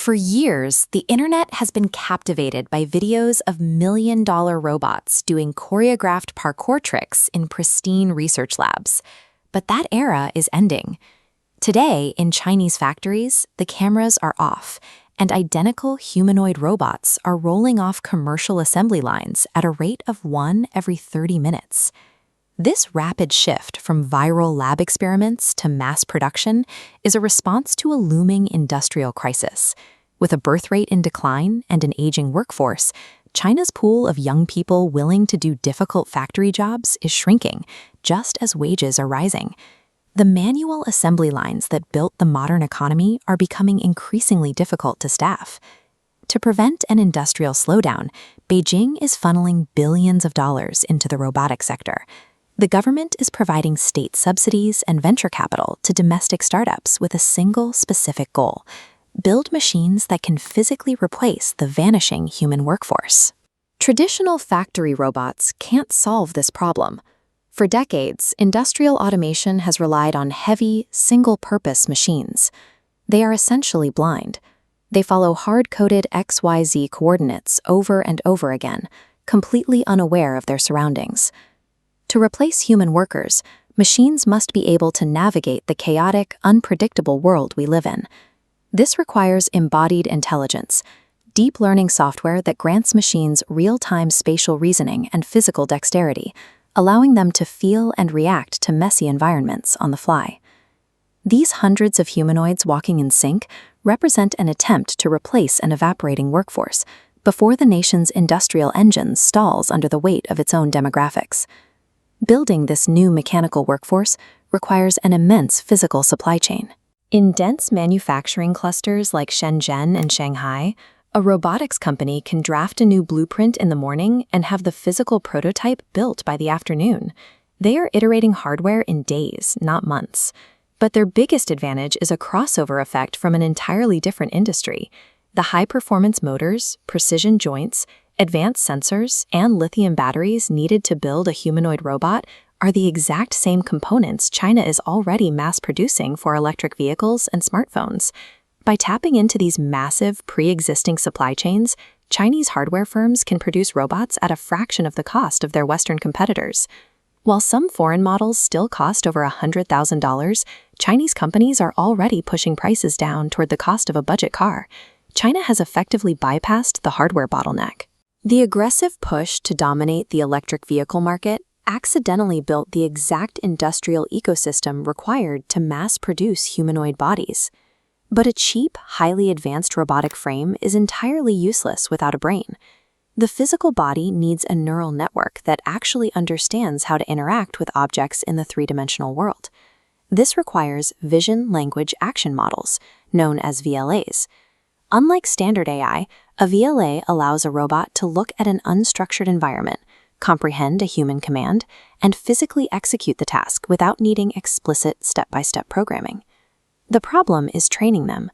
For years, the internet has been captivated by videos of million-dollar robots doing choreographed parkour tricks in pristine research labs. But that era is ending. Today, in Chinese factories, the cameras are off, and identical humanoid robots are rolling off commercial assembly lines at a rate of one every 30 minutes. This rapid shift from viral lab experiments to mass production is a response to a looming industrial crisis. With a birth rate in decline and an aging workforce, China's pool of young people willing to do difficult factory jobs is shrinking, just as wages are rising. The manual assembly lines that built the modern economy are becoming increasingly difficult to staff. To prevent an industrial slowdown, Beijing is funneling billions of dollars into the robotics sector. The government is providing state subsidies and venture capital to domestic startups with a single specific goal: build machines that can physically replace the vanishing human workforce. Traditional factory robots can't solve this problem. For decades, industrial automation has relied on heavy, single-purpose machines. They are essentially blind. They follow hard-coded XYZ coordinates over and over again, completely unaware of their surroundings. To replace human workers, machines must be able to navigate the chaotic, unpredictable world we live in. This requires embodied intelligence, deep learning software that grants machines real-time spatial reasoning and physical dexterity, allowing them to feel and react to messy environments on the fly. These hundreds of humanoids walking in sync represent an attempt to replace an evaporating workforce before the nation's industrial engine stalls under the weight of its own demographics. Building this new mechanical workforce requires an immense physical supply chain. In dense manufacturing clusters like Shenzhen and Shanghai, a robotics company can draft a new blueprint in the morning and have the physical prototype built by the afternoon. They are iterating hardware in days, not months. But their biggest advantage is a crossover effect from an entirely different industry. The high-performance motors, precision joints, advanced sensors, and lithium batteries needed to build a humanoid robot are the exact same components China is already mass-producing for electric vehicles and smartphones. By tapping into these massive, pre-existing supply chains, Chinese hardware firms can produce robots at a fraction of the cost of their Western competitors. While some foreign models still cost over $100,000, Chinese companies are already pushing prices down toward the cost of a budget car. China has effectively bypassed the hardware bottleneck. The aggressive push to dominate the electric vehicle market accidentally built the exact industrial ecosystem required to mass-produce humanoid bodies. But a cheap, highly advanced robotic frame is entirely useless without a brain. The physical body needs a neural network that actually understands how to interact with objects in the three-dimensional world. This requires vision-language-action models, known as VLAs. Unlike standard AI, a VLA allows a robot to look at an unstructured environment, comprehend a human command, and physically execute the task without needing explicit step-by-step programming. The problem is training them.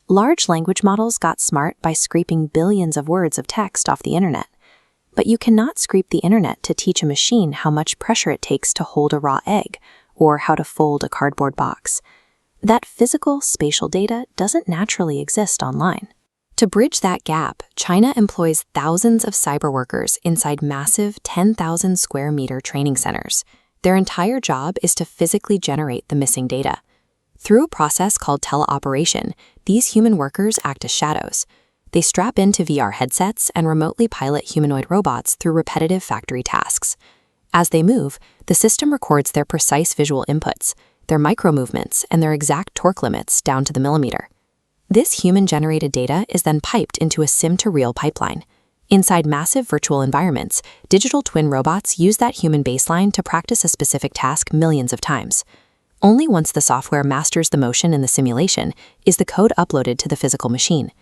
Large language models got smart by scraping billions of words of text off the internet. But you cannot scrape the internet to teach a machine how much pressure it takes to hold a raw egg, or how to fold a cardboard box. That physical, spatial data doesn't naturally exist online. To bridge that gap, China employs thousands of cyber workers inside massive 10,000 square meter training centers. Their entire job is to physically generate the missing data. Through a process called teleoperation, these human workers act as shadows. They strap into VR headsets and remotely pilot humanoid robots through repetitive factory tasks. As they move, the system records their precise visual inputs, their micro-movements, and their exact torque limits down to the millimeter. This human-generated data is then piped into a sim-to-real pipeline. Inside massive virtual environments, digital twin robots use that human baseline to practice a specific task millions of times. Only once the software masters the motion in the simulation is the code uploaded to the physical machine.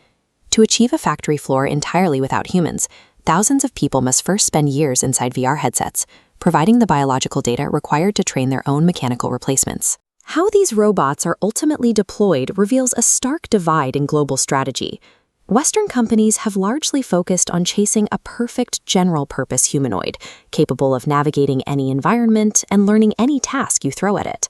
To achieve a factory floor entirely without humans, thousands of people must first spend years inside VR headsets, providing the biological data required to train their own mechanical replacements. How these robots are ultimately deployed reveals a stark divide in global strategy. Western companies have largely focused on chasing a perfect general-purpose humanoid, capable of navigating any environment and learning any task you throw at it.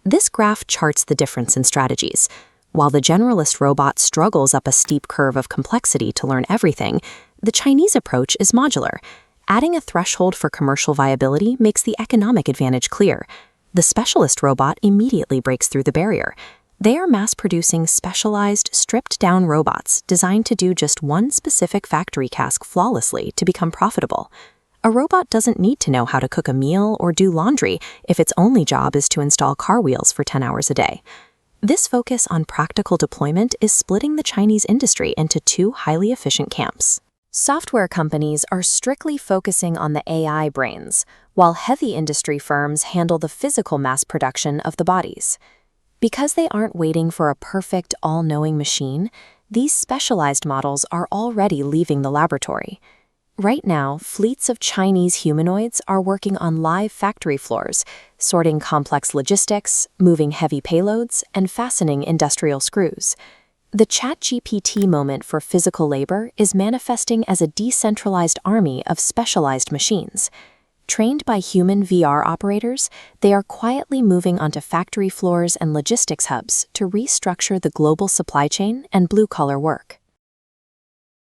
This graph charts the difference in strategies. While the generalist robot struggles up a steep curve of complexity to learn everything, the Chinese approach is modular. Adding a threshold for commercial viability makes the economic advantage clear. The specialist robot immediately breaks through the barrier. They are mass-producing specialized, stripped-down robots designed to do just one specific factory task flawlessly to become profitable. A robot doesn't need to know how to cook a meal or do laundry if its only job is to install car wheels for 10 hours a day. This focus on practical deployment is splitting the Chinese industry into two highly efficient camps. Software companies are strictly focusing on the AI brains, while heavy industry firms handle the physical mass production of the bodies. Because they aren't waiting for a perfect, all-knowing machine, these specialized models are already leaving the laboratory. Right now, fleets of Chinese humanoids are working on live factory floors, sorting complex logistics, moving heavy payloads, and fastening industrial screws. The ChatGPT moment for physical labor is manifesting as a decentralized army of specialized machines. Trained by human VR operators, they are quietly moving onto factory floors and logistics hubs to restructure the global supply chain and blue-collar work.